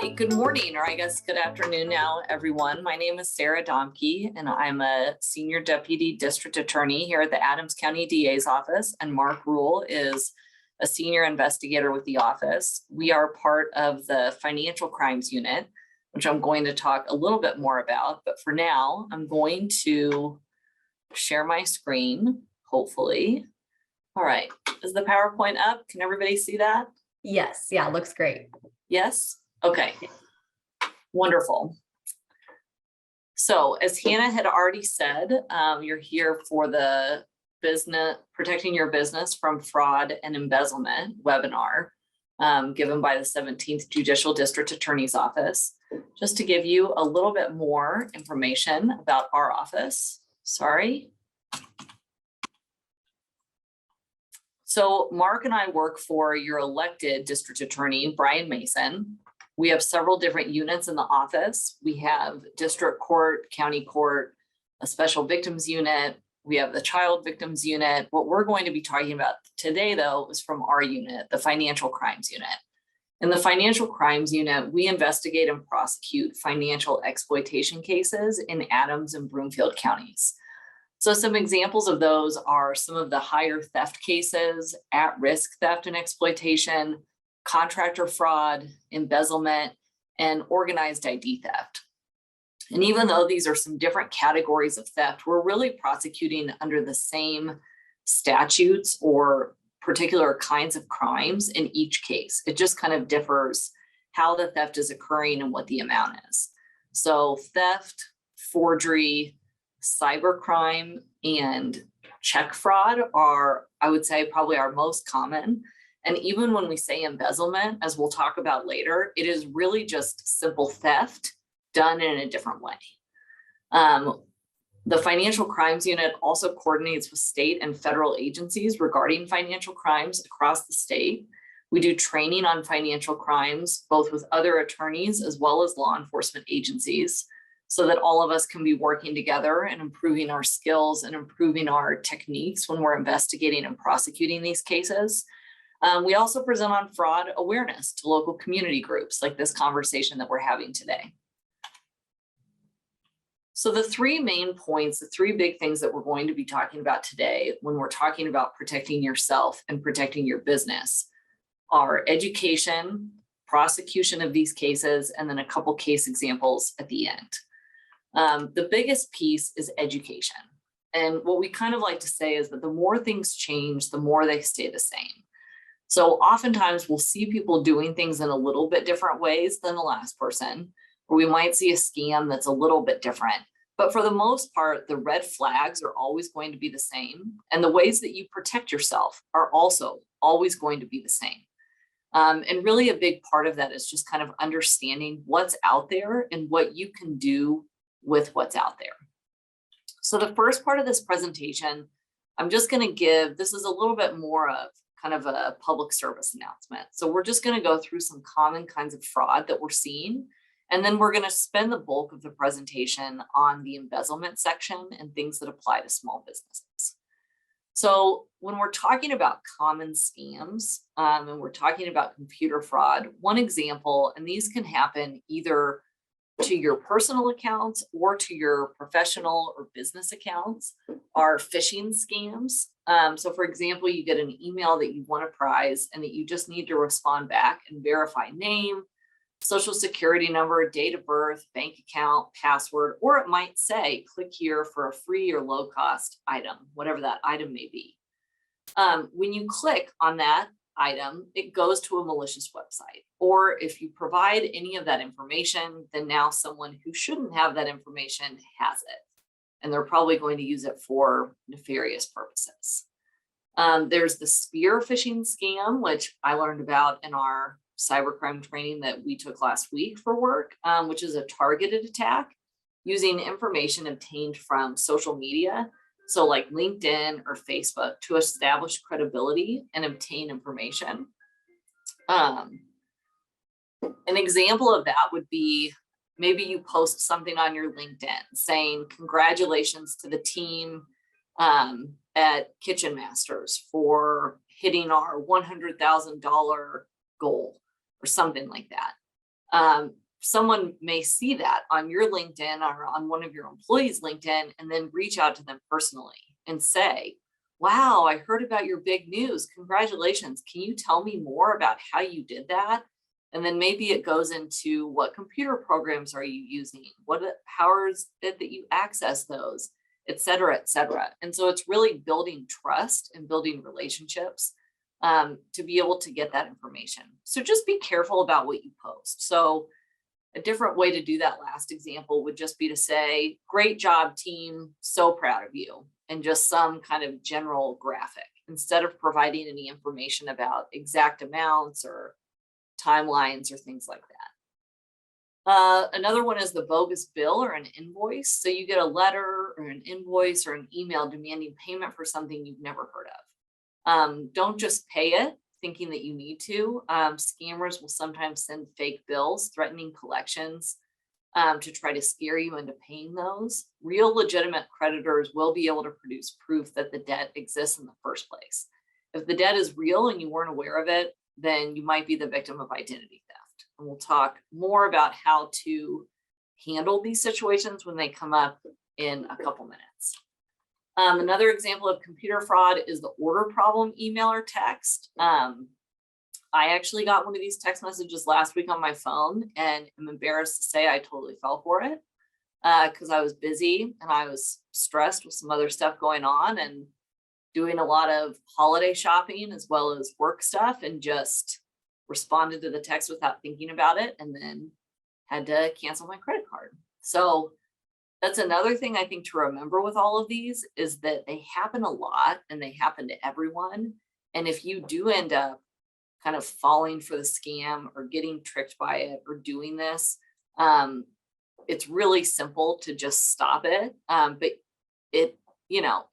Hi, good morning, or I guess good afternoon now, everyone. My name is Sarah Domke, and I'm a Senior Deputy District Attorney here at the Adams County DA's office, and Mark Rule is a Senior Investigator with the office. We are part of the Financial Crimes Unit, which I'm going to talk a little bit more about, but for now, I'm going to share my screen, hopefully. All right, is the PowerPoint up? Can everybody see that? Yes, yeah, looks great. Yes? Okay, wonderful. So as Hannah had already said, you're here for the business, protecting your business from fraud and embezzlement webinar given by the 17th Judicial District Attorney's Office. Just to give you a little bit more information about our office. Sorry. So Mark and I work for your elected district attorney, Brian Mason. We have several different units in the office. We have district court, county court, a special victims unit. We have the child victims unit. What we're going to be talking about today, though, is from our unit, the financial crimes unit. In the financial crimes unit, we investigate and prosecute financial exploitation cases in Adams and Broomfield counties. So some examples of those are some of the higher theft cases, at-risk theft and exploitation, contractor fraud, embezzlement, and organized ID theft. And even though these are some different categories of theft, we're really prosecuting under the same statutes or particular kinds of crimes in each case. It just kind of differs how the theft is occurring and what the amount is. So theft, forgery, cybercrime, and check fraud are, I would say, probably our most common. And even when we say embezzlement, as we'll talk about later, it is really just simple theft done in a different way. The Financial Crimes Unit also coordinates with state and federal agencies regarding financial crimes across the state. We do training on financial crimes, both with other attorneys as well as law enforcement agencies, so that all of us can be working together and improving our skills and improving our techniques when we're investigating and prosecuting these cases. We also present on fraud awareness to local community groups like this conversation that we're having today. So the three main points, the three big things that we're going to be talking about today when we're talking about protecting yourself and protecting your business are education, prosecution of these cases, and then a couple case examples at the end. The biggest piece is education. And what we kind of like to say is that the more things change, the more they stay the same. So oftentimes we'll see people doing things in a little bit different ways than the last person, or we might see a scam that's a little bit different. But for the most part, the red flags are always going to be the same. And the ways that you protect yourself are also always going to be the same. And really a big part of that is just kind of understanding what's out there and what you can do with what's out there. So the first part of this presentation, I'm just going to give, this is a little bit more of kind of a public service announcement. So we're just going to go through some common kinds of fraud that we're seeing. And then we're going to spend the bulk of the presentation on the embezzlement section and things that apply to small businesses. So when we're talking about common scams and we're talking about computer fraud, one example, and these can happen either to your personal accounts or to your professional or business accounts, are phishing scams. So for example, you get an email that you want a prize and that you just need to respond back and verify name, social security number, date of birth, bank account, password, or it might say, click here for a free or low cost item, whatever that item may be. When you click on that item, it goes to a malicious website. Or if you provide any of that information, then now someone who shouldn't have that information has it. And they're probably going to use it for nefarious purposes. There's the spear phishing scam, which I learned about in our cybercrime training that we took last week for work, which is a targeted attack using information obtained from social media. So like LinkedIn or Facebook to establish credibility and obtain information. An example of that would be maybe you post something on your LinkedIn saying, congratulations to the team at Kitchen Masters for hitting our $100,000 goal or something like that. Someone may see that on your LinkedIn or on one of your employees' LinkedIn and then reach out to them personally and say, wow, I heard about your big news. Congratulations. Can you tell me more about how you did that? And then maybe it goes into what computer programs are you using? How is it that you access those, et cetera, et cetera. And so it's really building trust and building relationships to be able to get that information. So just be careful about what you post. So a different way to do that last example would just be to say, great job, team, so proud of you, and just some kind of general graphic instead of providing any information about exact amounts or timelines or things like that. Another one is the bogus bill or an invoice. So you get a letter or an invoice or an email demanding payment for something you've never heard of. Don't just pay it thinking that you need to. Scammers will sometimes send fake bills threatening collections to try to scare you into paying those. Real legitimate creditors will be able to produce proof that the debt exists in the first place. If the debt is real and you weren't aware of it, then you might be the victim of identity theft. And we'll talk more about how to handle these situations when they come up in a couple minutes. Another example of computer fraud is the order problem email or text. I actually got one of these text messages last week on my phone, and I'm embarrassed to say I totally fell for it because I was busy and I was stressed with some other stuff going on and doing a lot of holiday shopping as well as work stuff, and just responded to the text without thinking about it and then had to cancel my credit card. So that's another thing I think to remember with all of these is that they happen a lot and they happen to everyone. And if you do end up kind of falling for the scam or getting tricked by it or doing this, it's really simple to just stop it. But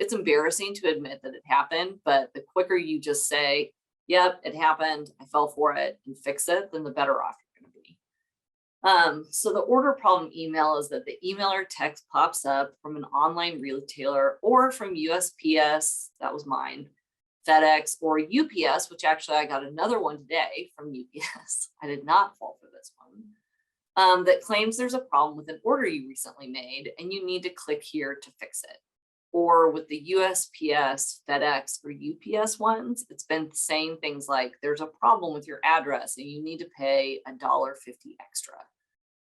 it's embarrassing to admit that it happened, but the quicker you just say, yep, it happened, I fell for it, and fix it, then the better off you're going to be. So the order problem email is that the email or text pops up from an online retailer or from USPS, that was mine, FedEx, or UPS, which actually I got another one today from UPS. I did not fall for this one. That claims there's a problem with an order you recently made and you need to click here to fix it. Or with the USPS, FedEx, or UPS ones, it's been saying things like there's a problem with your address and you need to pay $1.50 extra,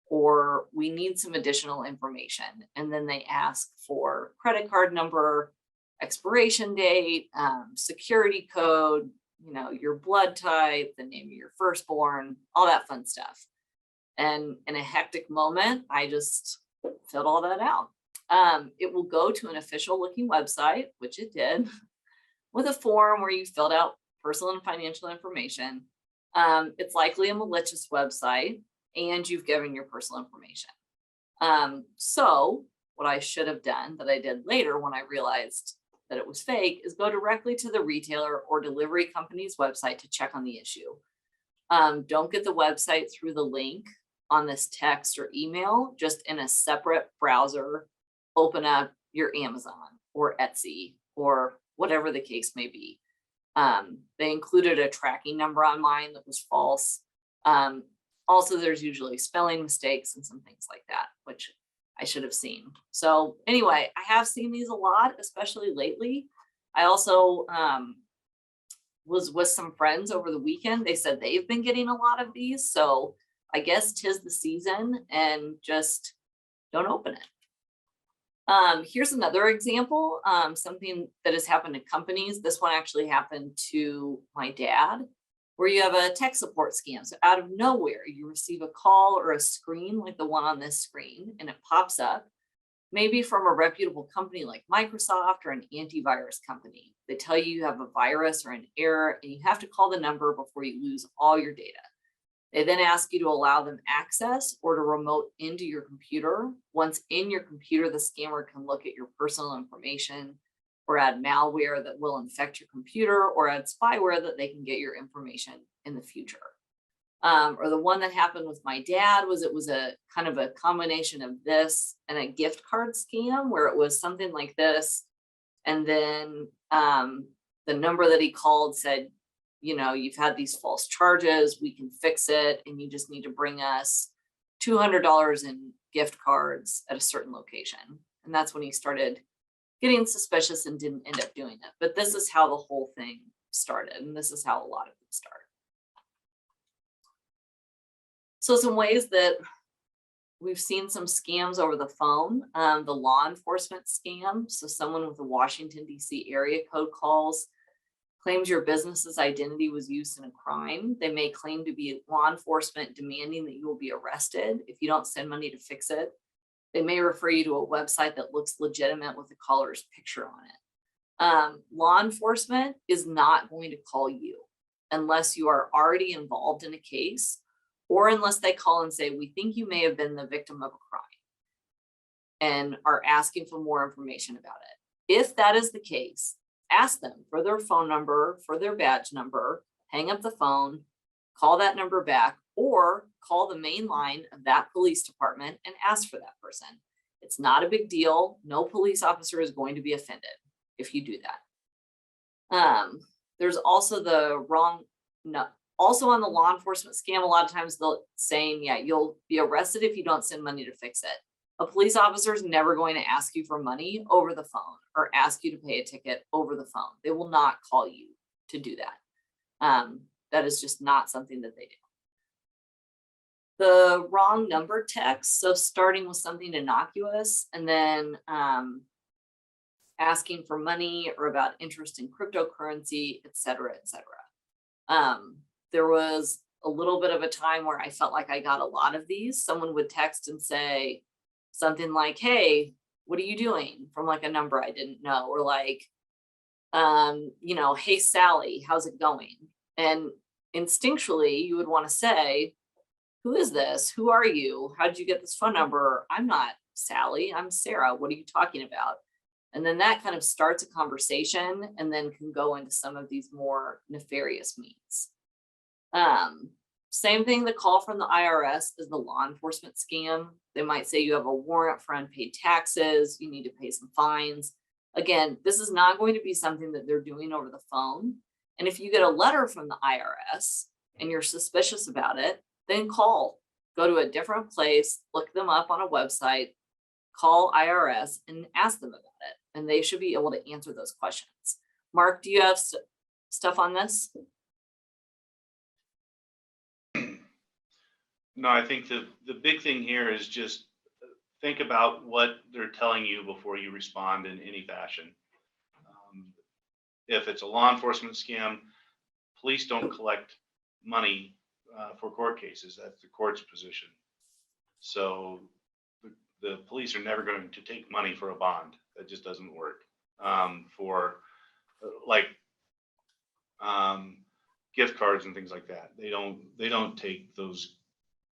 or we need some additional information. And then they ask for credit card number, expiration date, security code, your blood type, the name of your firstborn, all that fun stuff. And in a hectic moment, I just filled all that out. It will go to an official looking website, which it did, with a form where you filled out personal and financial information. It's likely a malicious website and you've given your personal information. So what I should have done that I did later when I realized that it was fake is go directly to the retailer or delivery company's website to check on the issue. Don't get the website through the link on this text or email, just in a separate browser. Open up your Amazon or Etsy or whatever the case may be. They included a tracking number on mine that was false. Also, there's usually spelling mistakes and some things like that, which I should have seen. So anyway, I have seen these a lot, especially lately. I also was with some friends over the weekend. They said they've been getting a lot of these. So I guess 'tis the season, and just don't open it. Here's another example, something that has happened to companies. This one actually happened to my dad, where you have a tech support scam. So out of nowhere, you receive a call or a screen like the one on this screen, and it pops up, maybe from a reputable company like Microsoft or an antivirus company. They tell you have a virus or an error, and you have to call the number before you lose all your data. They then ask you to allow them access or to remote into your computer. Once in your computer, the scammer can look at your personal information or add malware that will infect your computer or add spyware that they can get your information in the future. Or the one that happened with my dad was a kind of a combination of this and a gift card scam, where it was something like this. And then the number that he called said, you know, you've had these false charges, we can fix it, and you just need to bring us $200 in gift cards at a certain location. And that's when he started getting suspicious and didn't end up doing it. But this is how the whole thing started, and this is how a lot of them start. So some ways that we've seen some scams over the phone, the law enforcement scam. So someone with a Washington, D.C. area code calls, claims your business's identity was used in a crime. They may claim to be law enforcement demanding that you will be arrested if you don't send money to fix it. They may refer you to a website that looks legitimate with the caller's picture on it. Law enforcement is not going to call you unless you are already involved in a case, or unless they call and say, we think you may have been the victim of a crime, and are asking for more information about it. If that is the case, ask them for their phone number, for their badge number, hang up the phone, call that number back, or call the main line of that police department and ask for that person. It's not a big deal. No police officer is going to be offended if you do that. There's also also on the law enforcement scam, a lot of times they'll saying, yeah, you'll be arrested if you don't send money to fix it. A police officer is never going to ask you for money over the phone or ask you to pay a ticket over the phone. They will not call you to do that. That is just not something that they do. The wrong number text, so starting with something innocuous and then asking for money or about interest in cryptocurrency, et cetera, et cetera. There was a little bit of a time where I felt like I got a lot of these. Someone would text and say something like, hey, what are you doing, from like a number I didn't know, or like, you know, hey, Sally, how's it going? And instinctually, you would want to say, who is this? Who are you? How did you get this phone number? I'm not Sally, I'm Sarah. What are you talking about? And then that kind of starts a conversation and then can go into some of these more nefarious means. Same thing, the call from the IRS is the law enforcement scam. They might say you have a warrant for unpaid taxes, you need to pay some fines. Again, this is not going to be something that they're doing over the phone. And if you get a letter from the IRS and you're suspicious about it, then call, go to a different place, look them up on a website, call IRS and ask them about it. And they should be able to answer those questions. Mark, do you have stuff on this? No, I think the big thing here is just think about what they're telling you before you respond in any fashion. If it's a law enforcement scam, police don't collect money for court cases. That's the court's position. So the police are never going to take money for a bond. That just doesn't work. For like gift cards and things like that, they don't take those.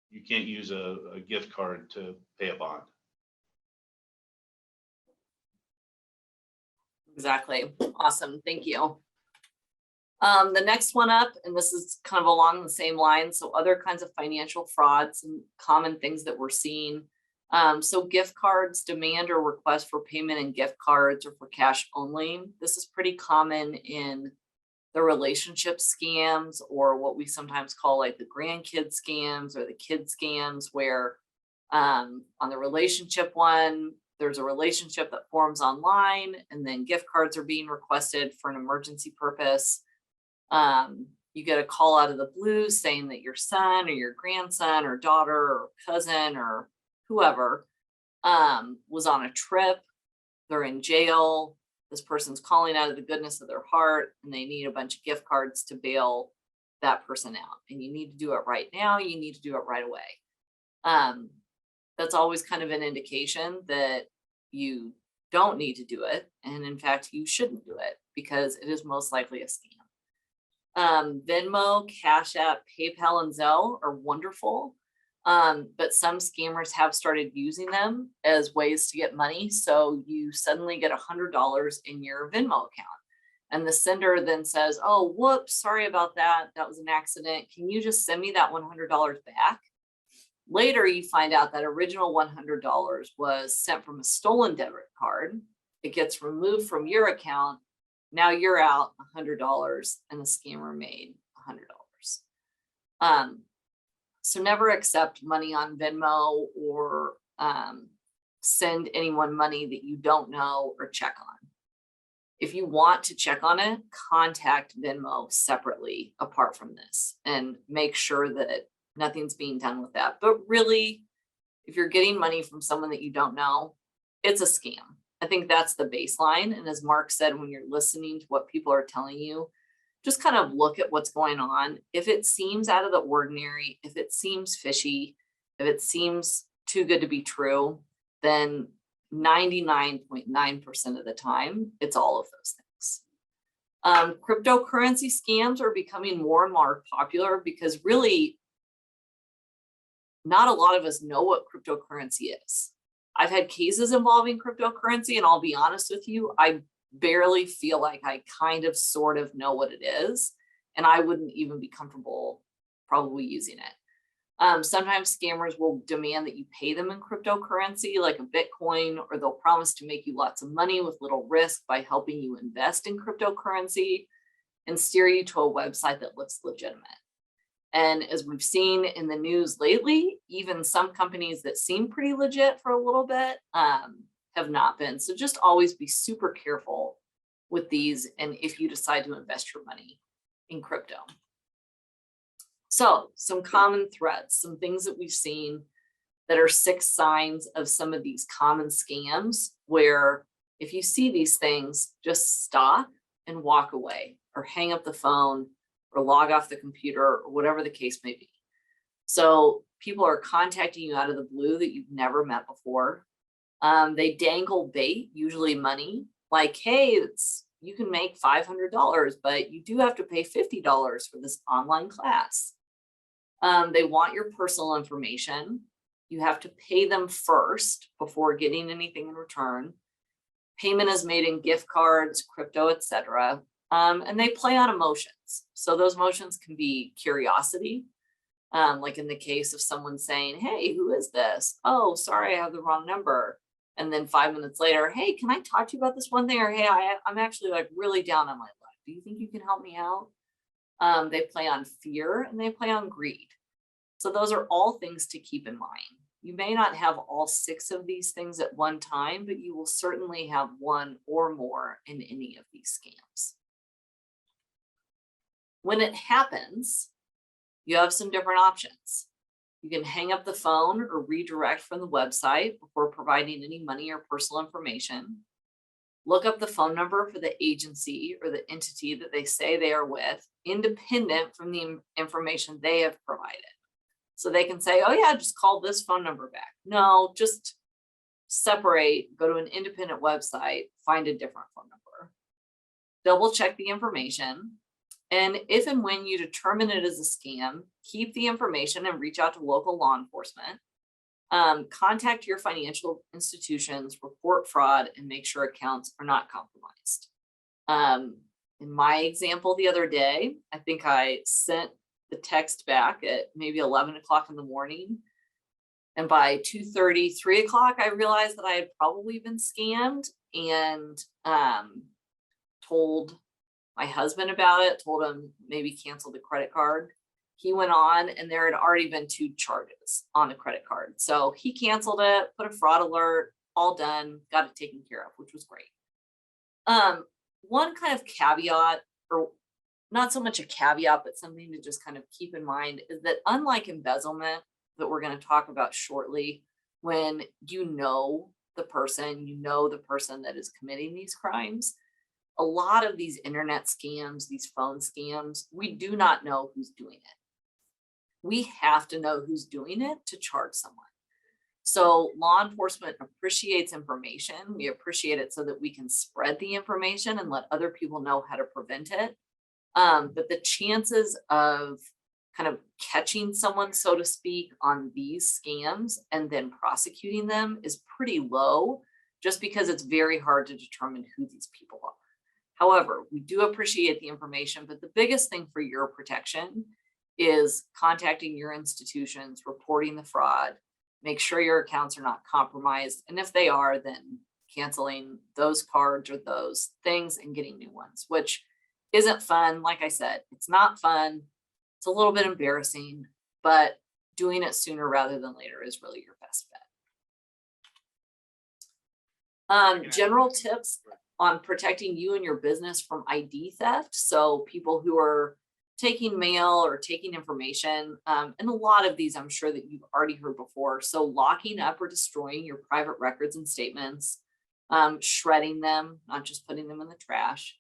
You can't use a gift card to pay a bond. Exactly. Awesome. Thank you. The next one up, and this is kind of along the same line. So other kinds of financial frauds and common things that we're seeing. So gift cards, demand or request for payment in gift cards or for cash only. This is pretty common in the relationship scams, or what we sometimes call like the grandkid scams or the kid scams, where on the relationship one, there's a relationship that forms online and then gift cards are being requested for an emergency purpose. You get a call out of the blue saying that your son or your grandson or daughter or cousin or whoever was on a trip, they're in jail. This person's calling out of the goodness of their heart and they need a bunch of gift cards to bail that person out. And you need to do it right now. You need to do it right away. That's always kind of an indication that you don't need to do it. And in fact, you shouldn't do it because it is most likely a scam. Venmo, Cash App, PayPal, and Zelle are wonderful. But some scammers have started using them as ways to get money. So you suddenly get $100 in your Venmo account. And the sender then says, oh, whoops, sorry about that. That was an accident. Can you just send me that $100 back? Later, you find out that original $100 was sent from a stolen debit card. It gets removed from your account. Now you're out $100 and the scammer made $100. So never accept money on Venmo or send anyone money that you don't know or check on. If you want to check on it, contact Venmo separately apart from this and make sure that nothing's being done with that. But really, if you're getting money from someone that you don't know, it's a scam. I think that's the baseline. And as Mark said, when you're listening to what people are telling you, just kind of look at what's going on. If it seems out of the ordinary, if it seems fishy, if it seems too good to be true, then 99.9% of the time, it's all of those things. Cryptocurrency scams are becoming more and more popular because really not a lot of us know what cryptocurrency is. I've had cases involving cryptocurrency, and I'll be honest with you, I barely feel like I kind of sort of know what it is, and I wouldn't even be comfortable probably using it. Sometimes scammers will demand that you pay them in cryptocurrency like a Bitcoin, or they'll promise to make you lots of money with little risk by helping you invest in cryptocurrency and steer you to a website that looks legitimate. And as we've seen in the news lately, even some companies that seem pretty legit for a little bit have not been. So just always be super careful with these, and if you decide to invest your money in crypto. So some common threats, some things that we've seen that are 6 signs of some of these common scams, where if you see these things, just stop and walk away or hang up the phone or log off the computer or whatever the case may be. So people are contacting you out of the blue that you've never met before. They dangle bait, usually money, like, hey, you can make $500, but you do have to pay $50 for this online class. They want your personal information. You have to pay them first before getting anything in return. Payment is made in gift cards, crypto, etc. And they play on emotions. So those emotions can be curiosity, like in the case of someone saying, hey, who is this? Oh, sorry, I have the wrong number. And then 5 minutes later, hey, can I talk to you about this one thing? Or hey, I'm actually like really down on my luck. Do you think you can help me out? They play on fear and they play on greed. So those are all things to keep in mind. You may not have all 6 of these things at one time, but you will certainly have one or more in any of these scams. When it happens, you have some different options. You can hang up the phone or redirect from the website before providing any money or personal information. Look up the phone number for the agency or the entity that they say they are with, independent from the information they have provided. So they can say, oh yeah, just call this phone number back. No, just separate, go to an independent website, find a different phone number. Double check the information. And if and when you determine it is a scam, keep the information and reach out to local law enforcement. Contact your financial institutions, report fraud, and make sure accounts are not compromised. In my example the other day, I think I sent the text back at maybe 11 o'clock in the morning. And by 2:30, 3 o'clock, I realized that I had probably been scammed, and told my husband about it, told him maybe cancel the credit card. He went on, and there had already been 2 charges on the credit card. So he canceled it, put a fraud alert, all done, got it taken care of, which was great. One kind of caveat, or not so much a caveat, but something to just kind of keep in mind, is that unlike embezzlement that we're going to talk about shortly, when you know the person that is committing these crimes, a lot of these internet scams, these phone scams, we do not know who's doing it. We have to know who's doing it to charge someone. So law enforcement appreciates information. We appreciate it so that we can spread the information and let other people know how to prevent it. But the chances of kind of catching someone, so to speak, on these scams and then prosecuting them is pretty low, just because it's very hard to determine who these people are. However, we do appreciate the information, but the biggest thing for your protection is contacting your institutions, reporting the fraud, make sure your accounts are not compromised. And if they are, then canceling those cards or those things and getting new ones, which isn't fun. Like I said, it's not fun. It's a little bit embarrassing, but doing it sooner rather than later is really your best bet. General tips on protecting you and your business from ID theft. So people who are taking mail or taking information, and a lot of these I'm sure that you've already heard before. So locking up or destroying your private records and statements, shredding them, not just putting them in the trash,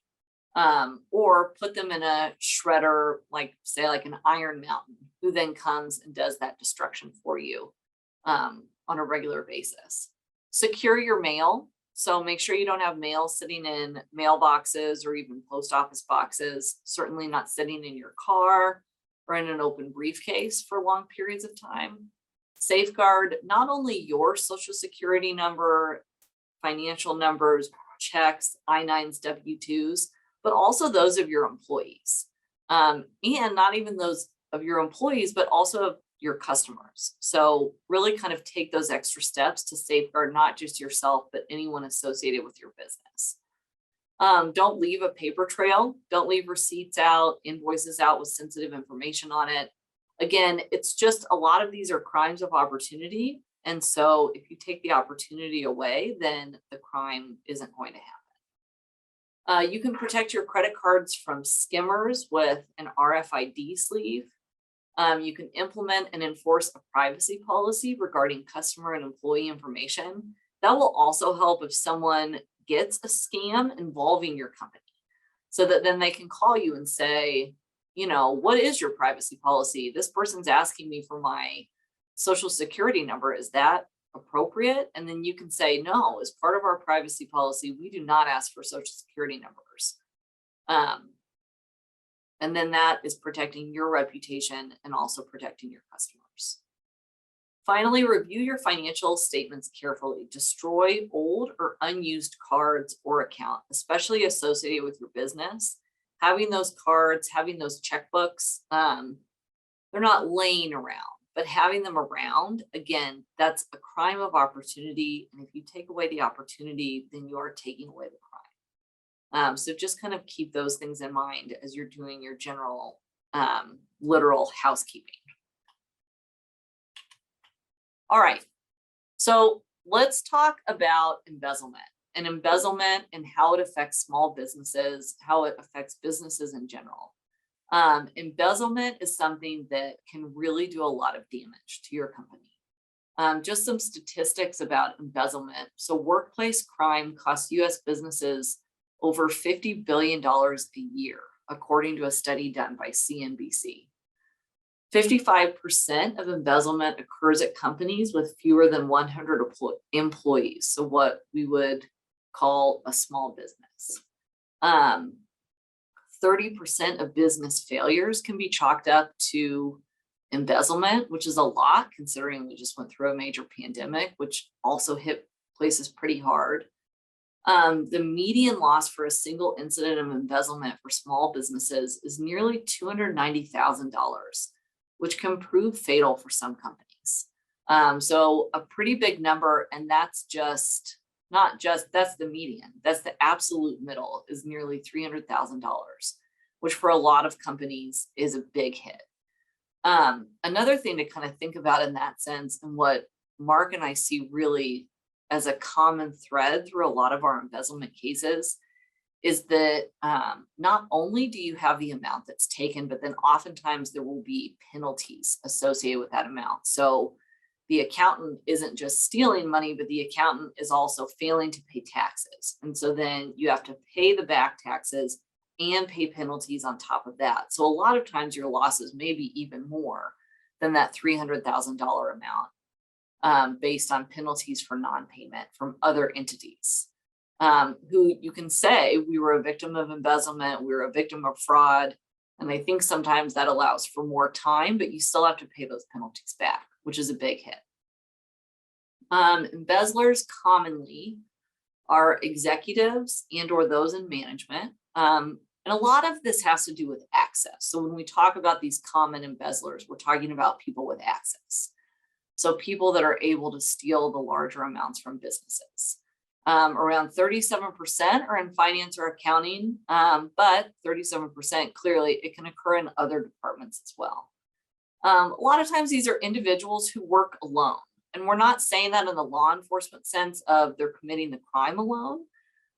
or put them in a shredder, like say like an Iron Mountain, who then comes and does that destruction for you on a regular basis. Secure your mail. So make sure you don't have mail sitting in mailboxes or even post office boxes, certainly not sitting in your car or in an open briefcase for long periods of time. Safeguard not only your social security number, financial numbers, checks, I-9s, W-2s, but also those of your employees. And not even those of your employees, but also of your customers. So really kind of take those extra steps to safeguard not just yourself, but anyone associated with your business. Don't leave a paper trail. Don't leave receipts out, invoices out with sensitive information on it. Again, it's just a lot of these are crimes of opportunity. And so if you take the opportunity away, then the crime isn't going to happen. You can protect your credit cards from skimmers with an RFID sleeve. You can implement and enforce a privacy policy regarding customer and employee information. That will also help if someone gets a scam involving your company, so that then they can call you and say, you know, what is your privacy policy? This person's asking me for my social security number. Is that appropriate? And then you can say, no, as part of our privacy policy, we do not ask for social security numbers. And then that is protecting your reputation and also protecting your customers. Finally, review your financial statements carefully. Destroy old or unused cards or accounts, especially associated with your business. Having those cards, having those checkbooks, they're not laying around, but having them around, again, that's a crime of opportunity. And if you take away the opportunity, then you are taking away the crime. So just kind of keep those things in mind as you're doing your general literal housekeeping. All right, so let's talk about embezzlement and how it affects small businesses, how it affects businesses in general. Embezzlement is something that can really do a lot of damage to your company. Just some statistics about embezzlement. So workplace crime costs US businesses over $50 billion a year, according to a study done by CNBC. 55% of embezzlement occurs at companies with fewer than 100 employees, so what we would call a small business. 30% of business failures can be chalked up to embezzlement, which is a lot considering we just went through a major pandemic, which also hit places pretty hard. The median loss for a single incident of embezzlement for small businesses is nearly $290,000, which can prove fatal for some companies. So a pretty big number, and that's just that's the median. That's the absolute middle is nearly $300,000, which for a lot of companies is a big hit. Another thing to kind of think about in that sense, and what Mark and I see really as a common thread through a lot of our embezzlement cases, is that not only do you have the amount that's taken, but then oftentimes there will be penalties associated with that amount. So the accountant isn't just stealing money, but the accountant is also failing to pay taxes. And so then you have to pay the back taxes and pay penalties on top of that. So a lot of times your losses may be even more than that $300,000 amount based on penalties for non-payment from other entities. Who you can say, we were a victim of embezzlement, we were a victim of fraud. And I think sometimes that allows for more time, but you still have to pay those penalties back, which is a big hit. Embezzlers commonly are executives and or those in management. And a lot of this has to do with access. So when we talk about these common embezzlers, we're talking about people with access. So people that are able to steal the larger amounts from businesses. Around 37% are in finance or accounting, but 37% clearly it can occur in other departments as well. A lot of times these are individuals who work alone, and we're not saying that in the law enforcement sense of they're committing the crime alone.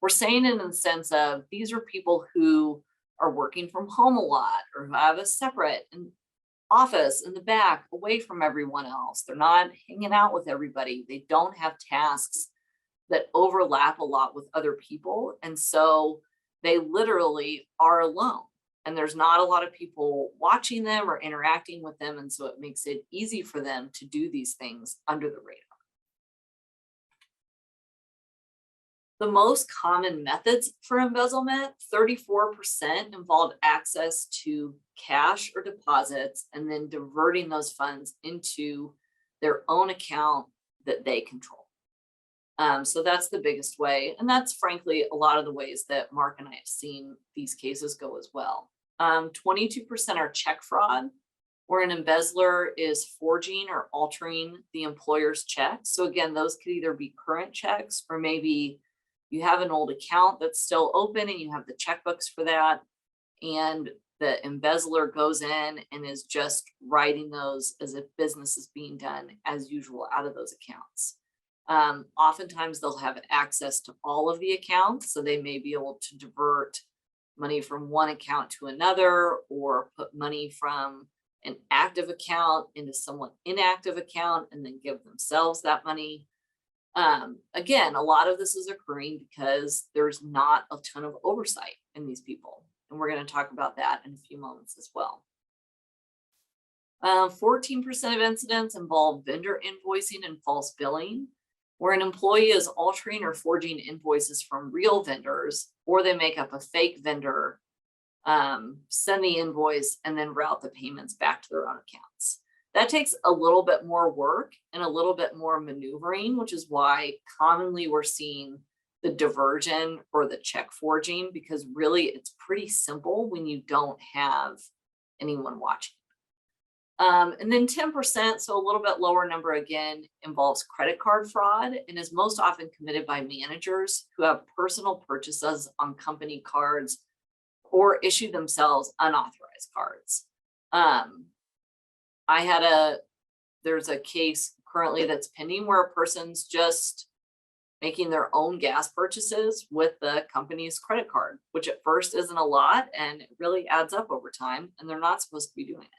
We're saying it in the sense of these are people who are working from home a lot or who have a separate office in the back away from everyone else. They're not hanging out with everybody. They don't have tasks that overlap a lot with other people. And so they literally are alone. And there's not a lot of people watching them or interacting with them. And so it makes it easy for them to do these things under the radar. The most common methods for embezzlement, 34% involve access to cash or deposits and then diverting those funds into their own account that they control. So that's the biggest way. And that's frankly a lot of the ways that Mark and I have seen these cases go as well. 22% are check fraud, where an embezzler is forging or altering the employer's checks. So again, those could either be current checks or maybe you have an old account that's still open and you have the checkbooks for that. And the embezzler goes in and is just writing those as if business is being done as usual out of those accounts. Oftentimes they'll have access to all of the accounts. So they may be able to divert money from one account to another or put money from an active account into someone inactive account and then give themselves that money. Again, a lot of this is occurring because there's not a ton of oversight in these people. And we're going to talk about that in a few moments as well. 14% of incidents involve vendor invoicing and false billing, where an employee is altering or forging invoices from real vendors, or they make up a fake vendor, send the invoice, and then route the payments back to their own accounts. That takes a little bit more work and a little bit more maneuvering, which is why commonly we're seeing the diversion or the check forging, because really it's pretty simple when you don't have anyone watching. And then 10%, so a little bit lower number again, involves credit card fraud and is most often committed by managers who have personal purchases on company cards or issue themselves unauthorized cards. There's a case currently that's pending where a person's just making their own gas purchases with the company's credit card, which at first isn't a lot and it really adds up over time, and they're not supposed to be doing it.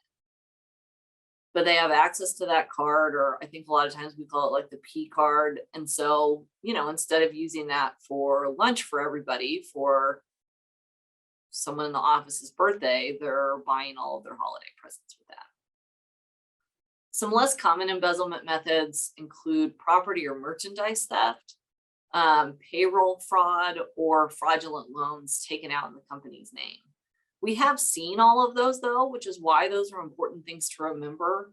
But they have access to that card, or I think a lot of times we call it like the P card. And so, instead of using that for lunch for everybody, for someone in the office's birthday, they're buying all of their holiday presents with that. Some less common embezzlement methods include property or merchandise theft, payroll fraud, or fraudulent loans taken out in the company's name. We have seen all of those though, which is why those are important things to remember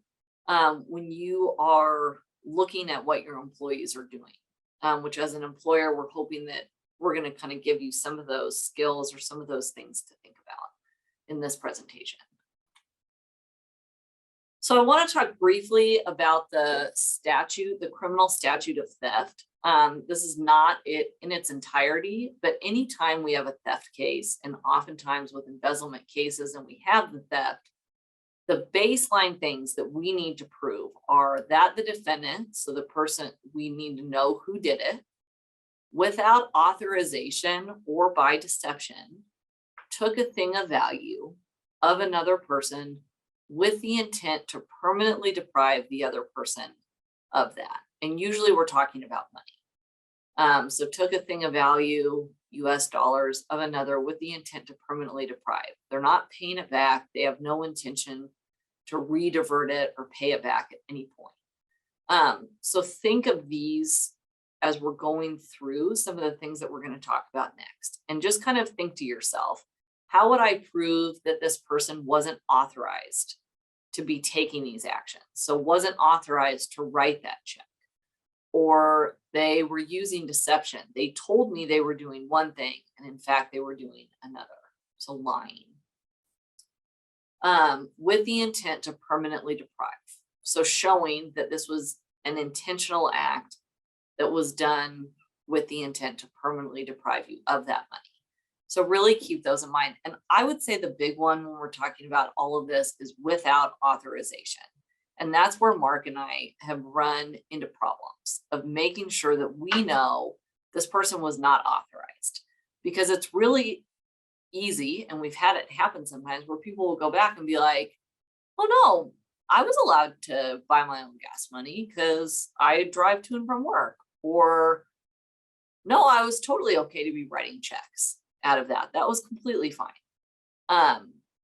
when you are looking at what your employees are doing, which as an employer, we're hoping that we're going to kind of give you some of those skills or some of those things to think about in this presentation. So I want to talk briefly about the statute, the criminal statute of theft. This is not it in its entirety, but anytime we have a theft case, and oftentimes with embezzlement cases and we have the theft, the baseline things that we need to prove are that the defendant, so the person, we need to know who did it, without authorization or by deception, took a thing of value of another person with the intent to permanently deprive the other person of that. And usually we're talking about money. So took a thing of value, US dollars, of another with the intent to permanently deprive. They're not paying it back. They have no intention to re-divert it or pay it back at any point. So think of these as we're going through some of the things that we're going to talk about next. And just kind of think to yourself, how would I prove that this person wasn't authorized to be taking these actions? So wasn't authorized to write that check, or they were using deception. They told me they were doing one thing, and in fact, they were doing another. So lying. With the intent to permanently deprive. So showing that this was an intentional act that was done with the intent to permanently deprive you of that money. So really keep those in mind. And I would say the big one when we're talking about all of this is without authorization. And that's where Mark and I have run into problems of making sure that we know this person was not authorized, because it's really easy. And we've had it happen sometimes where people will go back and be like, oh no, I was allowed to buy my own gas money because I drive to and from work. Or no, I was totally okay to be writing checks out of that. That was completely fine.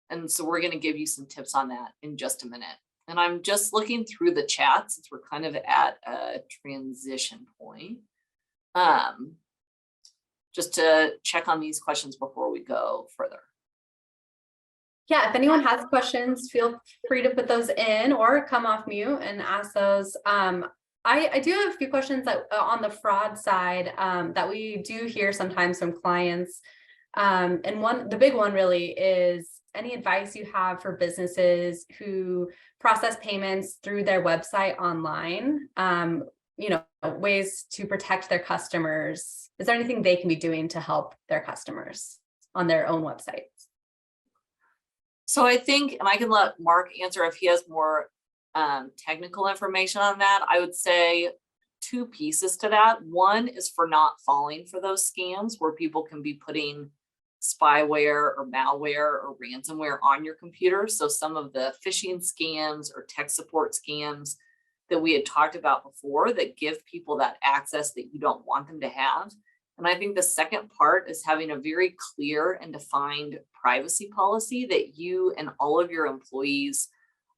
And so we're going to give you some tips on that in just a minute. And I'm just looking through the chat since we're kind of at a transition point. Just to check on these questions before we go further. Yeah, if anyone has questions, feel free to put those in or come off mute and ask those. I do have a few questions that on the fraud side that we do hear sometimes from clients. And the big one really is any advice you have for businesses who process payments through their website online, ways to protect their customers. Is there anything they can be doing to help their customers on their own websites? So I think, and I can let Mark answer if he has more technical information on that. I would say two pieces to that. One is for not falling for those scams where people can be putting spyware or malware or ransomware on your computer. So some of the phishing scams or tech support scams that we had talked about before that give people that access that you don't want them to have. And I think the second part is having a very clear and defined privacy policy that you and all of your employees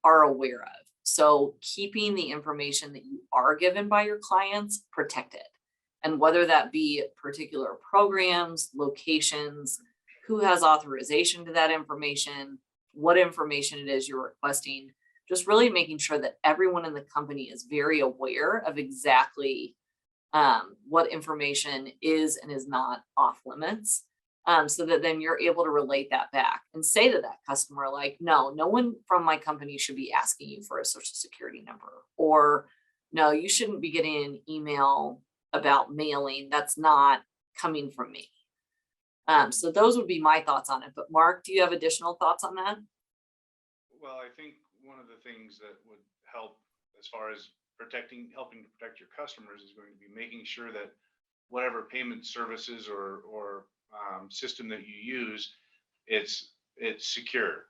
are aware of. So keeping the information that you are given by your clients protected. And whether that be particular programs, locations, who has authorization to that information, what information it is you're requesting, just really making sure that everyone in the company is very aware of exactly what information is and is not off limits, so that then you're able to relate that back and say to that customer, like, no one from my company should be asking you for a social security number, or no, you shouldn't be getting an email about mailing that's not coming from me. So those would be my thoughts on it. But Mark, do you have additional thoughts on that? Well, I think one of the things that would help as far as helping to protect your customers is going to be making sure that whatever payment services or system that you use, it's secure.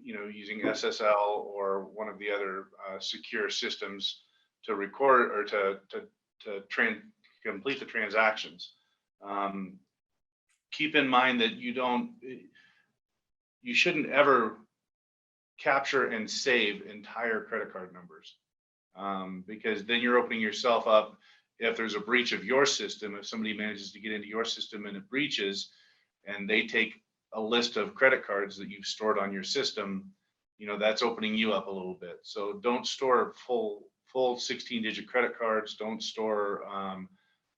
Using SSL or one of the other secure systems to record or to complete the transactions. Keep in mind that you shouldn't ever capture and save entire credit card numbers, because then you're opening yourself up. If there's a breach of your system, if somebody manages to get into your system and it breaches and they take a list of credit cards that you've stored on your system, that's opening you up a little bit. So don't store full 16-digit credit cards. Don't store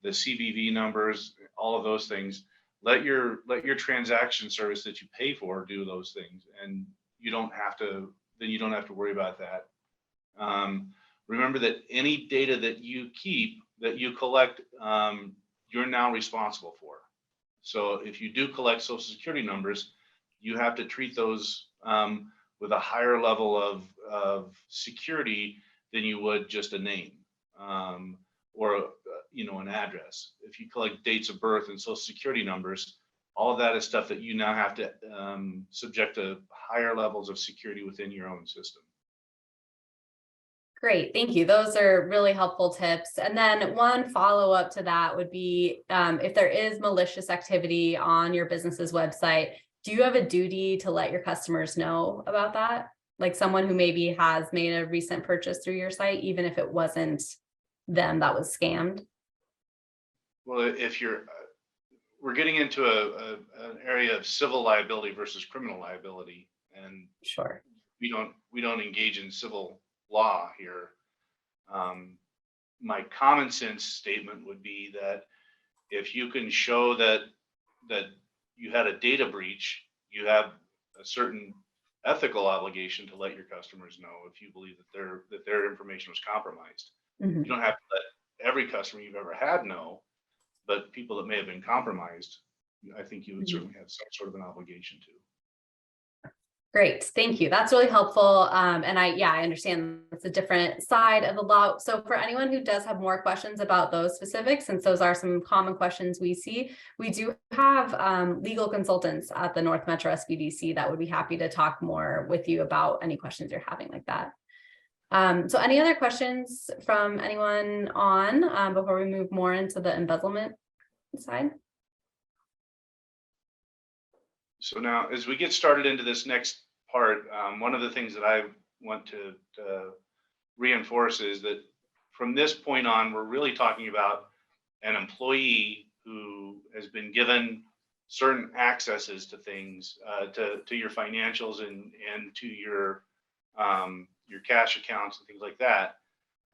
the CVV numbers, all of those things. Let your transaction service that you pay for do those things, and you don't have to worry about that. Remember that any data that you collect, you're now responsible for. So if you do collect social security numbers, you have to treat those with a higher level of security than you would just a name or an address. If you collect dates of birth and social security numbers, all of that is stuff that you now have to subject to higher levels of security within your own system. Great, thank you. Those are really helpful tips. And then one follow-up to that would be, if there is malicious activity on your business's website, do you have a duty to let your customers know about that? Like someone who maybe has made a recent purchase through your site, even if it wasn't them that was scammed? Well, we're getting into an area of civil liability versus criminal liability, and Sure. we don't engage in civil law here. My common sense statement would be that if you can show that you had a data breach, you have a certain ethical obligation to let your customers know if you believe that their information was compromised. Mm-hmm. You don't have to let every customer you've ever had know, but people that may have been compromised, I think you would Mhm. certainly have some sort of an obligation to. Great, thank you. That's really helpful. And I understand it's a different side of the law. So for anyone who does have more questions about those specifics, since those are some common questions we see, we do have legal consultants at the North Metro SBDC that would be happy to talk more with you about any questions you're having like that. So any other questions from anyone on before we move more into the embezzlement side? So now, as we get started into this next part, one of the things that I want to reinforce is that from this point on, we're really talking about an employee who has been given certain accesses to things, to your financials and to your cash accounts and things like that,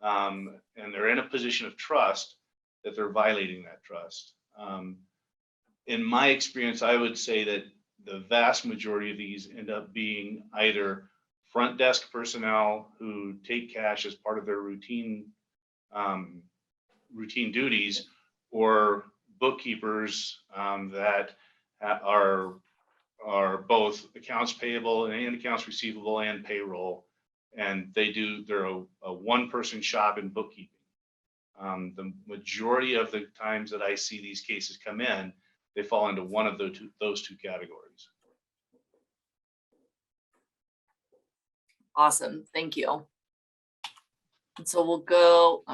and they're in a position of trust that they're violating that trust. In my experience, I would say that the vast majority of these end up being either front desk personnel who take cash as part of their routine duties, or bookkeepers that are both accounts payable and accounts receivable and payroll, and they're a one-person shop in bookkeeping. The majority of the times that I see these cases come in, they fall into one of those two categories. Awesome, thank you. And so we'll go.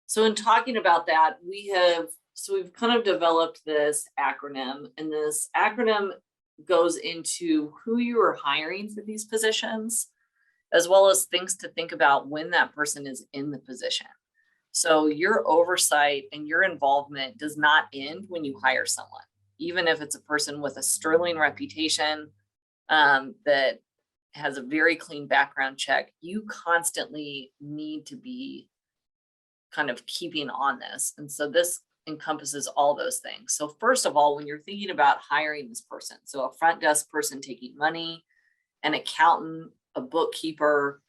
So in talking about that, we've kind of developed this acronym, and this acronym goes into who you are hiring for these positions, as well as things to think about when that person is in the position. So your oversight and your involvement does not end when you hire someone, even if it's a person with a sterling reputation that has a very clean background check. You constantly need to be kind of keeping on this. And so this encompasses all those things. So first of all, when you're thinking about hiring this person, so a front desk person taking money, an accountant, a bookkeeper,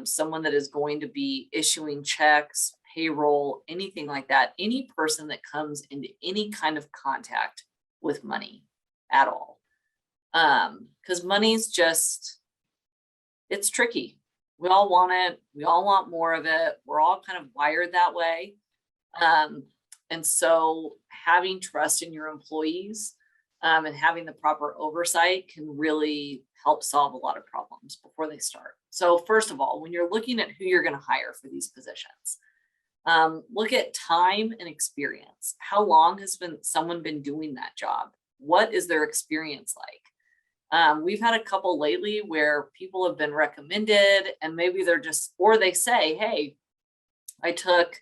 someone that is going to be issuing checks, payroll, anything like that, any person that comes into any kind of contact with money at all. Because money's just, it's tricky. We all want it. We all want more of it. We're all kind of wired that way. And so having trust in your employees and having the proper oversight can really help solve a lot of problems before they start. So first of all, when you're looking at who you're going to hire for these positions, look at time and experience. How long has someone been doing that job? What is their experience like? We've had a couple lately where people have been recommended, and maybe they're just, or they say, hey, I took,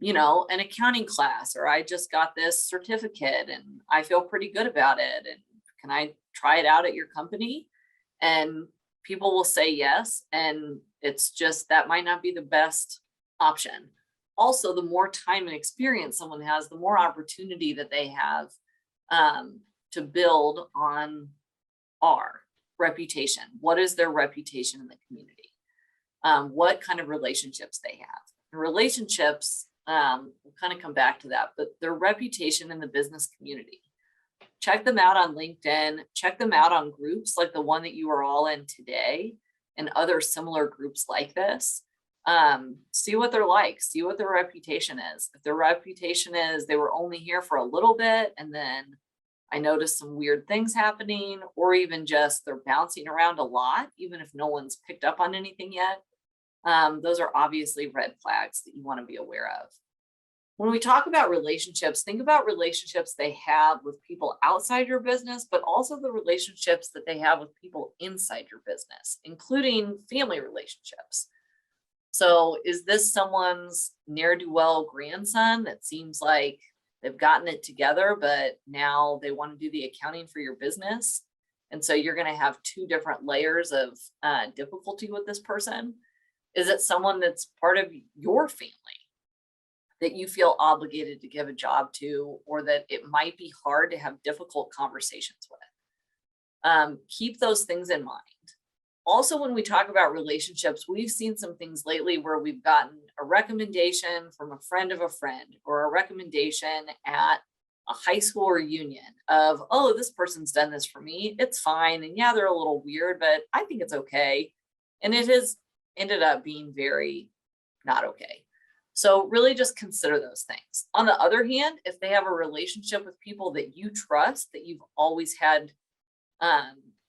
an accounting class, or I just got this certificate and I feel pretty good about it. And can I try it out at your company? And people will say yes. And it's just, that might not be the best option. Also, the more time and experience someone has, the more opportunity that they have to build on our reputation. What is their reputation in the community? What kind of relationships they have. Relationships, we'll kind of come back to that, but their reputation in the business community. Check them out on LinkedIn, check them out on groups like the one that you are all in today and other similar groups like this. See what they're like, see what their reputation is. If their reputation is they were only here for a little bit and then I noticed some weird things happening, or even just they're bouncing around a lot, even if no one's picked up on anything yet, those are obviously red flags that you want to be aware of. When we talk about relationships, think about relationships they have with people outside your business, but also the relationships that they have with people inside your business, including family relationships. So is this someone's ne'er-do-well grandson that seems like they've gotten it together, but now they want to do the accounting for your business? And so you're going to have two different layers of difficulty with this person. Is it someone that's part of your family that you feel obligated to give a job to, or that it might be hard to have difficult conversations with? Keep those things in mind. Also, when we talk about relationships, we've seen some things lately where we've gotten a recommendation from a friend of a friend, or a recommendation at a high school reunion of, oh, this person's done this for me. It's fine. And yeah, they're a little weird, but I think it's okay. And it has ended up being very not okay. So really just consider those things. On the other hand, if they have a relationship with people that you trust, that you've always had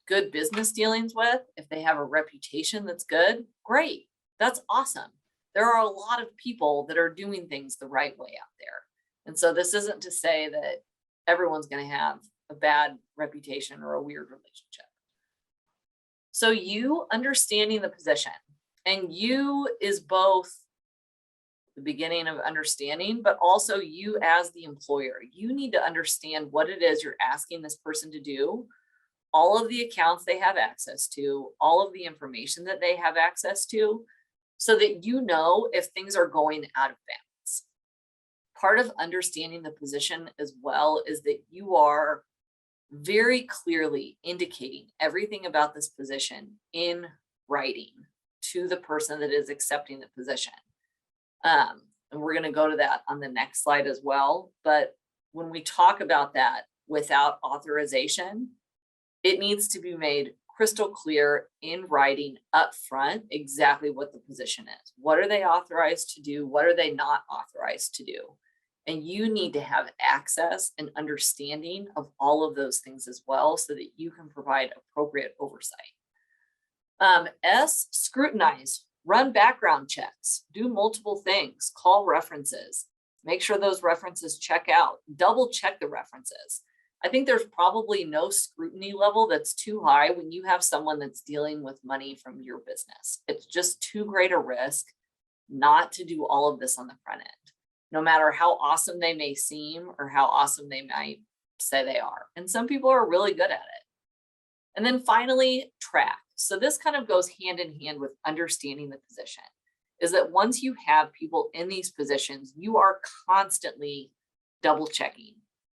good business dealings with, if they have a reputation that's good, great. That's awesome. There are a lot of people that are doing things the right way out there. And so this isn't to say that everyone's going to have a bad reputation or a weird relationship. So you understanding the position, and you is both the beginning of understanding, but also you as the employer, you need to understand what it is you're asking this person to do, all of the accounts they have access to, all of the information that they have access to, so that you know if things are going out of bounds. Part of understanding the position as well is that you are very clearly indicating everything about this position in writing to the person that is accepting the position. And we're going to go to that on the next slide as well. But when we talk about that without authorization, it needs to be made crystal clear in writing up front exactly what the position is. What are they authorized to do? What are they not authorized to do? And you need to have access and understanding of all of those things as well, so that you can provide appropriate oversight. S, scrutinize, run background checks, do multiple things, call references, make sure those references check out, double check the references. I think there's probably no scrutiny level that's too high when you have someone that's dealing with money from your business. It's just too great a risk not to do all of this on the front end, no matter how awesome they may seem or how awesome they might say they are. And some people are really good at it. And then finally, track. So this kind of goes hand in hand with understanding the position, is that once you have people in these positions, you are constantly double checking.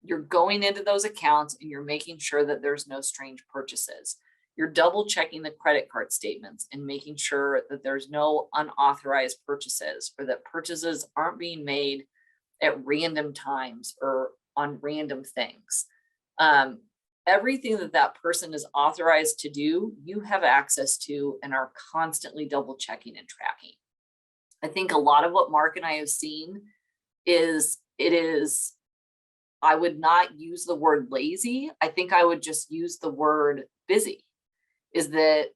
You're going into those accounts and you're making sure that there's no strange purchases. You're double checking the credit card statements and making sure that there's no unauthorized purchases, or that purchases aren't being made at random times or on random things. Everything that that person is authorized to do, you have access to and are constantly double checking and tracking. I think a lot of what Mark and I have seen is, I would not use the word lazy. I think I would just use the word busy, is that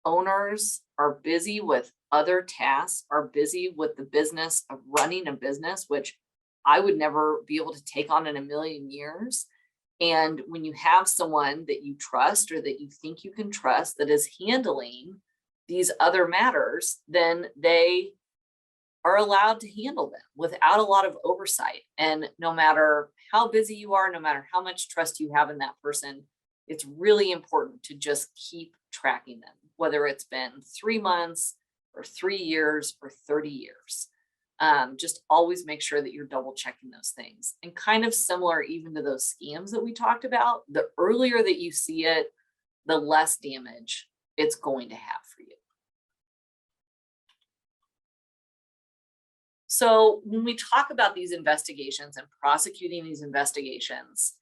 owners are busy with other tasks, are busy with the business of running a business, which I would never be able to take on in a million years. And when you have someone that you trust, or that you think you can trust, that is handling these other matters, then they are allowed to handle them without a lot of oversight. And no matter how busy you are, no matter how much trust you have in that person, it's really important to just keep tracking them, whether it's been 3 months or 3 years or 30 years. Just always make sure that you're double checking those things. And kind of similar even to those scams that we talked about, the earlier that you see it, the less damage it's going to have for you. So when we talk about these investigations and prosecuting these investigations,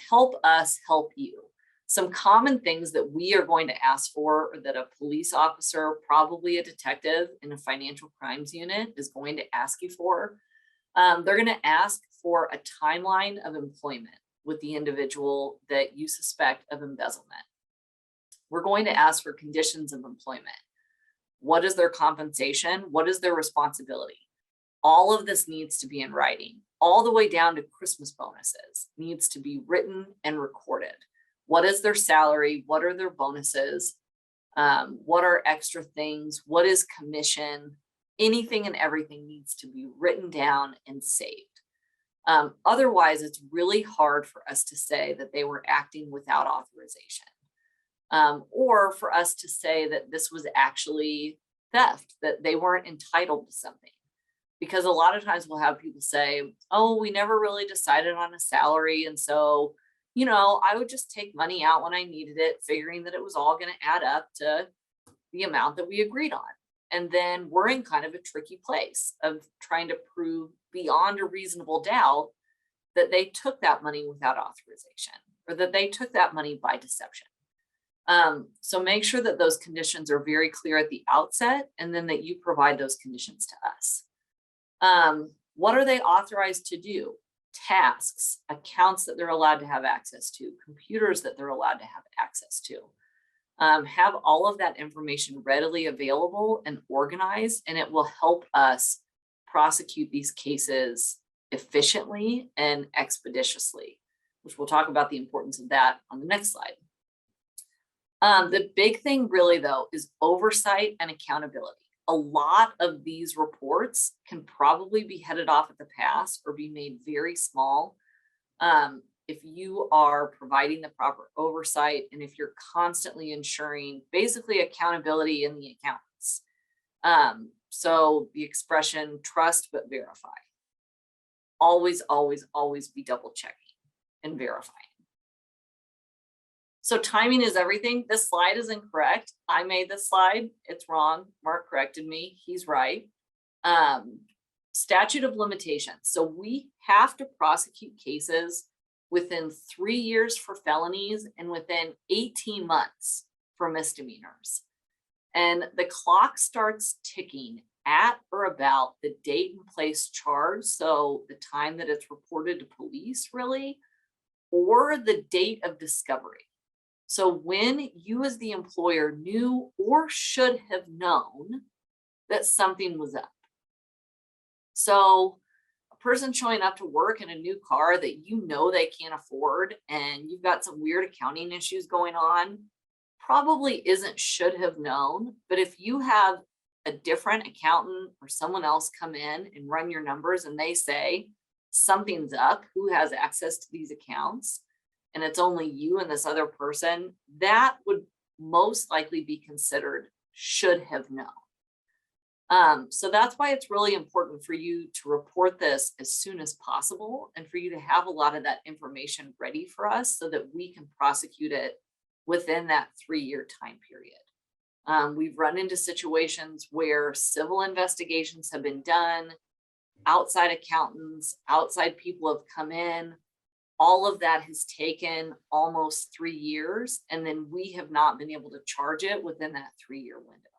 help us help you. Some common things that we are going to ask for, or that a police officer, probably a detective in a financial crimes unit, is going to ask you for. They're going to ask for a timeline of employment with the individual that you suspect of embezzlement. We're going to ask for conditions of employment. What is their compensation? What is their responsibility? All of this needs to be in writing, all the way down to Christmas bonuses needs to be written and recorded. What is their salary? What are their bonuses? What are extra things? What is commission? Anything and everything needs to be written down and saved. Otherwise, it's really hard for us to say that they were acting without authorization, or for us to say that this was actually theft, that they weren't entitled to something. Because a lot of times we'll have people say, oh, we never really decided on a salary. And so, I would just take money out when I needed it, figuring that it was all going to add up to, the amount that we agreed on. And then we're in kind of a tricky place of trying to prove beyond a reasonable doubt that they took that money without authorization, or that they took that money by deception. So make sure that those conditions are very clear at the outset, and then that you provide those conditions to us. What are they authorized to do? Tasks, accounts that they're allowed to have access to, computers that they're allowed to have access to. Have all of that information readily available and organized, and it will help us prosecute these cases efficiently and expeditiously, which we'll talk about the importance of that on the next slide. The big thing really though is oversight and accountability. A lot of these reports can probably be headed off at the pass or be made very small. If you are providing the proper oversight and if you're constantly ensuring basically accountability in the accountants. So the expression trust but verify. Always, always, always be double checking and verifying. So timing is everything. This slide is incorrect. I made this slide. It's wrong. Mark corrected me. He's right. Statute of limitations. So we have to prosecute cases within 3 years for felonies and within 18 months for misdemeanors. And the clock starts ticking at or about the date and place charged. So the time that it's reported to police really, or the date of discovery. So when you as the employer knew or should have known that something was up. So a person showing up to work in a new car that you know they can't afford and you've got some weird accounting issues going on, probably isn't should have known. But if you have a different accountant or someone else come in and run your numbers and they say something's up, who has access to these accounts, and it's only you and this other person, that would most likely be considered should have known. So that's why it's really important for you to report this as soon as possible and for you to have a lot of that information ready for us so that we can prosecute it within that 3-year time period. We've run into situations where civil investigations have been done, outside accountants, outside people have come in. All of that has taken almost 3 years, and then we have not been able to charge it within that 3-year window.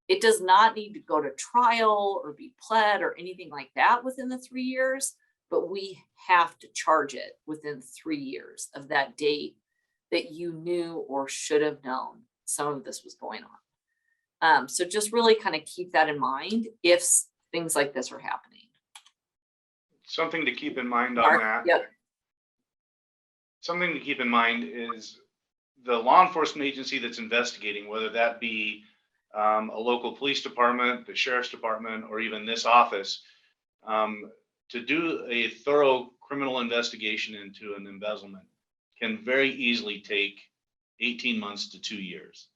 It does not need to go to trial or be pled or anything like that within the 3 years, but we have to charge it within 3 years of that date that you knew or should have known some of this was going on. So just really kind of keep that in mind if things like this are happening. Something to keep in mind on Mark? that. Yep. Something to keep in mind is the law enforcement agency that's investigating, whether that be a local police department, the sheriff's department, or even this office, to do a thorough criminal investigation into an embezzlement can very easily take 18 months to 2 years,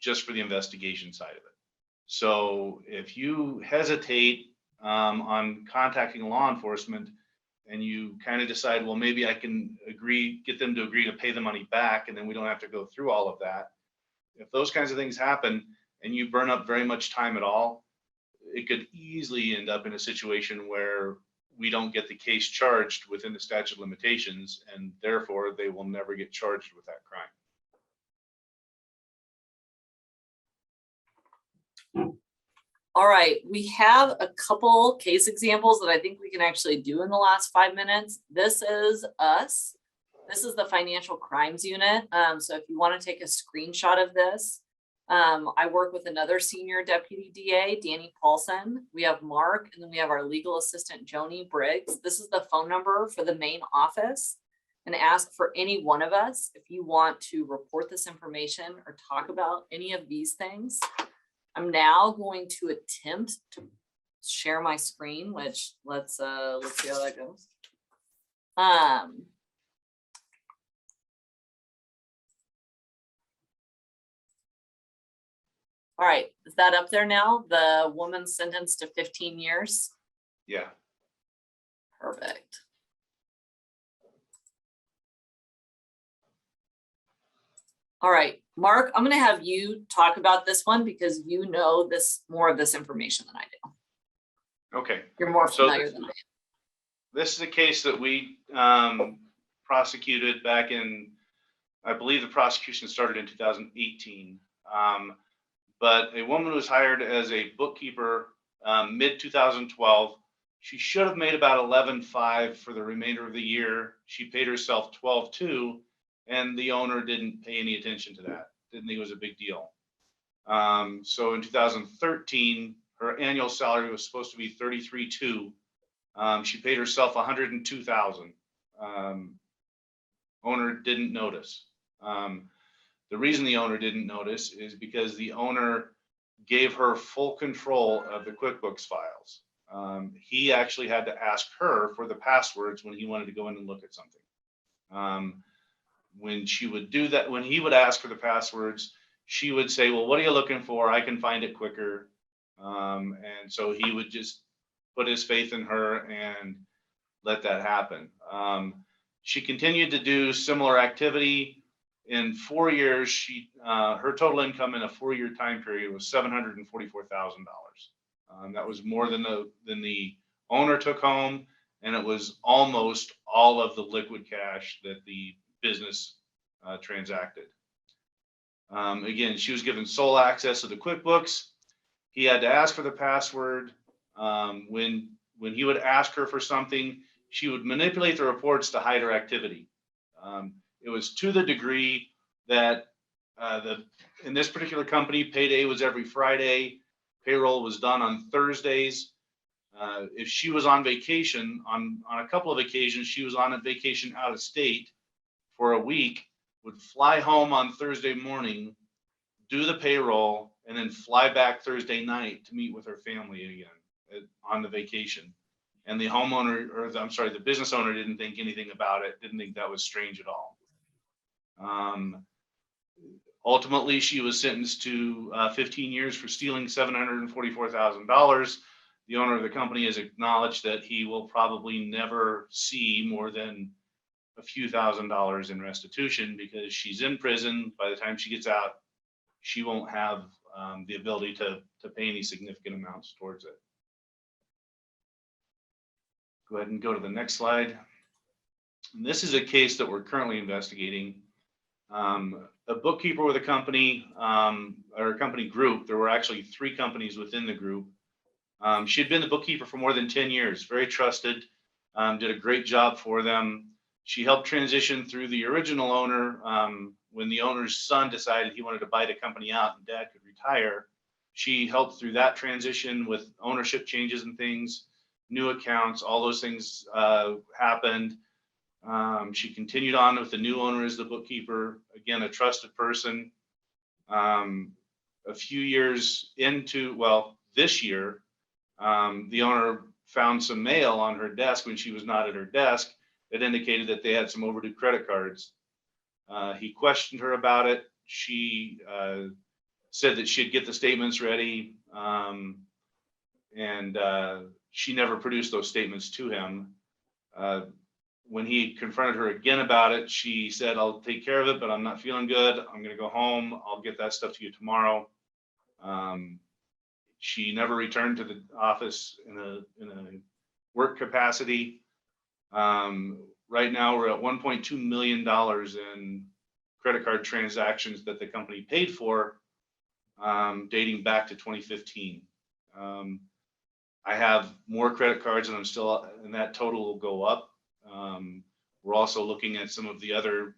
just for the investigation side of it. So if you hesitate on contacting law enforcement and you kind of decide, well, maybe I can get them to agree to pay the money back, and then we don't have to go through all of that. If those kinds of things happen and you burn up very much time at all, it could easily end up in a situation where we don't get the case charged within the statute of limitations, and therefore they will never get charged with that crime. All right, we have a couple case examples that I think we can actually do in the last 5 minutes. This is us. This is the financial crimes unit. So if you want to take a screenshot of this, I work with another senior deputy DA, Danny Paulson. We have Mark, and then we have our legal assistant, Joni Briggs. This is the phone number for the main office, and ask for any one of us if you want to report this information or talk about any of these things. I'm now going to attempt to share my screen, which let's see how that goes. All right, is that up there now? The woman sentenced to 15 years? Yeah. Perfect. All right, Mark, I'm going to have you talk about this one because you know more of this information than I do. Okay. You're more So familiar than I am. This is a case that we prosecuted back in, I believe the prosecution started in 2018. But a woman was hired as a bookkeeper mid 2012. She should have made about 11.5 for the remainder of the year. She paid herself 12.2, and the owner didn't pay any attention to that. Didn't think it was a big deal. So in 2013, her annual salary was supposed to be 33.2. She paid herself 102,000. Owner didn't notice. The reason the owner didn't notice is because the owner gave her full control of the QuickBooks files. He actually had to ask her for the passwords when he wanted to go in and look at something. When she would do that, when he would ask for the passwords, she would say, well, what are you looking for? I can find it quicker. And so he would just put his faith in her and let that happen. She continued to do similar activity. In 4 years, her total income in a 4-year time period was $744,000. That was more than the owner took home, and it was almost all of the liquid cash that the business transacted. Again, she was given sole access to the QuickBooks. He had to ask for the password. When he would ask her for something, she would manipulate the reports to hide her activity. It was to the degree that in this particular company, payday was every Friday. Payroll was done on Thursdays. If she was on vacation, on a couple of occasions, she was on a vacation out of state for a week, would fly home on Thursday morning, do the payroll, and then fly back Thursday night to meet with her family again on the vacation. And the homeowner, or I'm sorry, the business owner didn't think anything about it, didn't think that was strange at all. Ultimately, she was sentenced to 15 years for stealing $744,000. The owner of the company has acknowledged that he will probably never see more than a few $1,000s in restitution because she's in prison. By the time she gets out, she won't have the ability to pay any significant amounts towards it. Go ahead and go to the next slide. And this is a case that we're currently investigating. A bookkeeper with a company or a company group. There were actually 3 companies within the group. She had been the bookkeeper for more than 10 years, very trusted, did a great job for them. She helped transition through the original owner when the owner's son decided he wanted to buy the company out and dad could retire. She helped through that transition with ownership changes and things, new accounts, all those things happened. She continued on with the new owner as the bookkeeper, again, a trusted person. A few years into, well, this year, the owner found some mail on her desk when she was not at her desk that indicated that they had some overdue credit cards. He questioned her about it. She said that she'd get the statements ready, and she never produced those statements to him. When he confronted her again about it, she said, I'll take care of it, but I'm not feeling good. I'm going to go home. I'll get that stuff to you tomorrow. She never returned to the office in a work capacity. Right now, we're at $1.2 million in credit card transactions that the company paid for, dating back to 2015. I have more credit cards, and and that total will go up. We're also looking at some of the other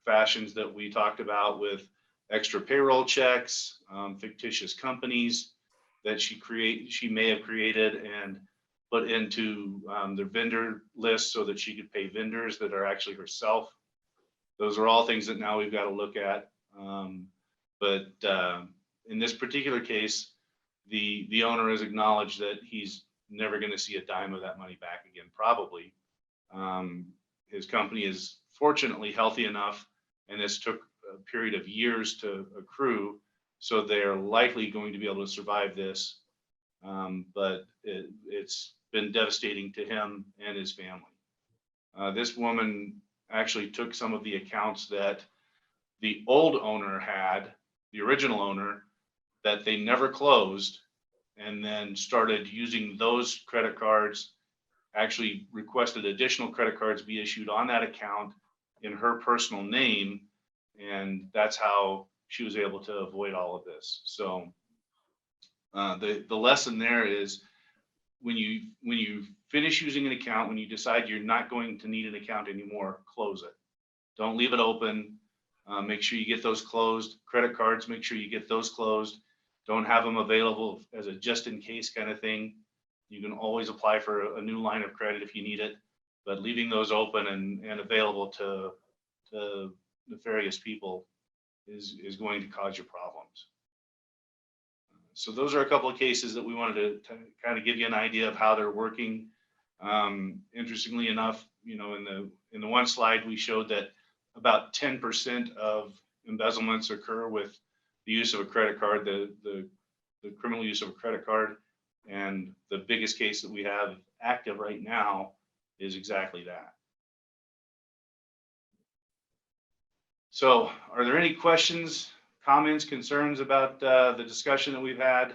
fashions that we talked about with extra payroll checks, fictitious companies that she may have created and put into the vendor list so that she could pay vendors that are actually herself. Those are all things that now we've got to look at. But in this particular case, the owner has acknowledged that he's never going to see a dime of that money back again, probably. His company is fortunately healthy enough, and this took a period of years to accrue, so they're likely going to be able to survive this. But it's been devastating to him and his family. This woman actually took some of the accounts that the old owner had, the original owner, that they never closed, and then started using those credit cards, actually requested additional credit cards be issued on that account in her personal name. And that's how she was able to avoid all of this. So the lesson there is, when you finish using an account, when you decide you're not going to need an account anymore, close it. Don't leave it open. Make sure you get those closed. Credit cards, make sure you get those closed. Don't have them available as a just in case kind of thing. You can always apply for a new line of credit if you need it, but leaving those open and available to nefarious people is going to cause you problems. So those are a couple of cases that we wanted to kind of give you an idea of how they're working. Interestingly enough, in the one slide we showed that about 10% of embezzlements occur with the use of a credit card, the criminal use of a credit card. And the biggest case that we have active right now is exactly that. So are there any questions, comments, concerns about the discussion that we've had?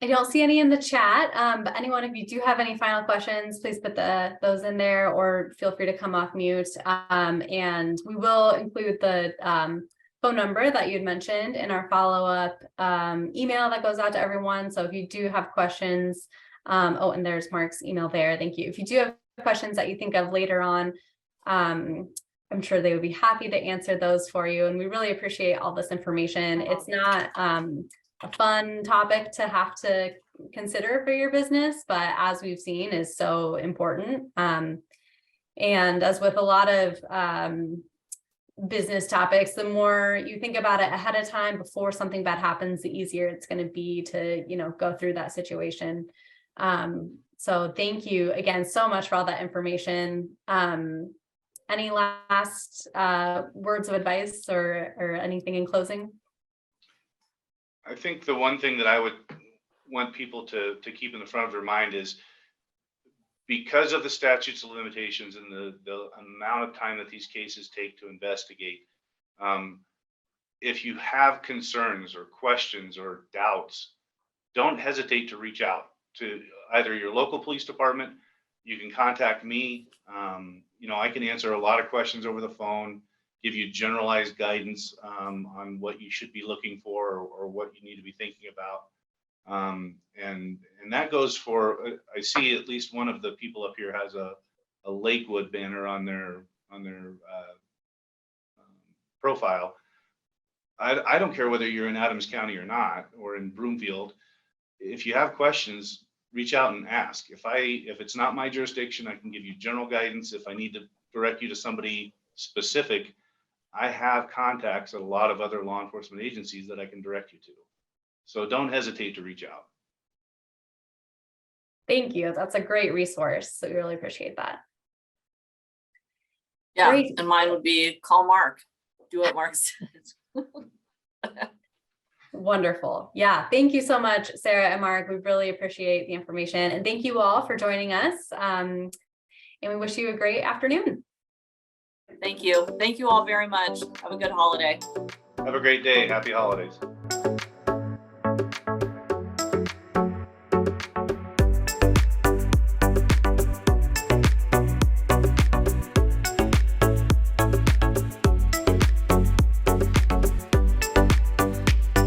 I don't see any in the chat, but anyone, if you do have any final questions, please put those in there, or feel free to come off mute. And we will include the phone number that you had mentioned in our follow-up email that goes out to everyone. So if you do have questions, oh, and there's Mark's email there. Thank you. If you do have questions that you think of later on, I'm sure they would be happy to answer those for you. And we really appreciate all this information. It's not a fun topic to have to consider for your business, but as we've seen, is so important. And as with a lot of business topics, the more you think about it ahead of time before something bad happens, the easier it's going to be to, go through that situation. So thank you again so much for all that information. Any last words of advice or anything in closing? I think the one thing that I would want people to keep in the front of their mind is, because of the statutes of limitations and the amount of time that these cases take to investigate, if you have concerns or questions or doubts, don't hesitate to reach out to either your local police department. You can contact me. I can answer a lot of questions over the phone, give you generalized guidance on what you should be looking for or what you need to be thinking about. And that goes for, I see at least one of the people up here has a Lakewood banner on their profile. I don't care whether you're in Adams County or not, or in Broomfield. If you have questions, reach out and ask. If it's not my jurisdiction, I can give you general guidance. If I need to direct you to somebody specific, I have contacts at a lot of other law enforcement agencies that I can direct you to. So don't hesitate to reach out. Thank you. That's a great resource. So we really appreciate that. Yeah, Great. and mine would be call Mark. Do what Mark says. Wonderful. Yeah. Thank you so much, Sarah and Mark. We really appreciate the information, and thank you all for joining us. And we wish you a great afternoon. Thank you. Thank you all very much. Have a good holiday. Have a great day. Happy holidays.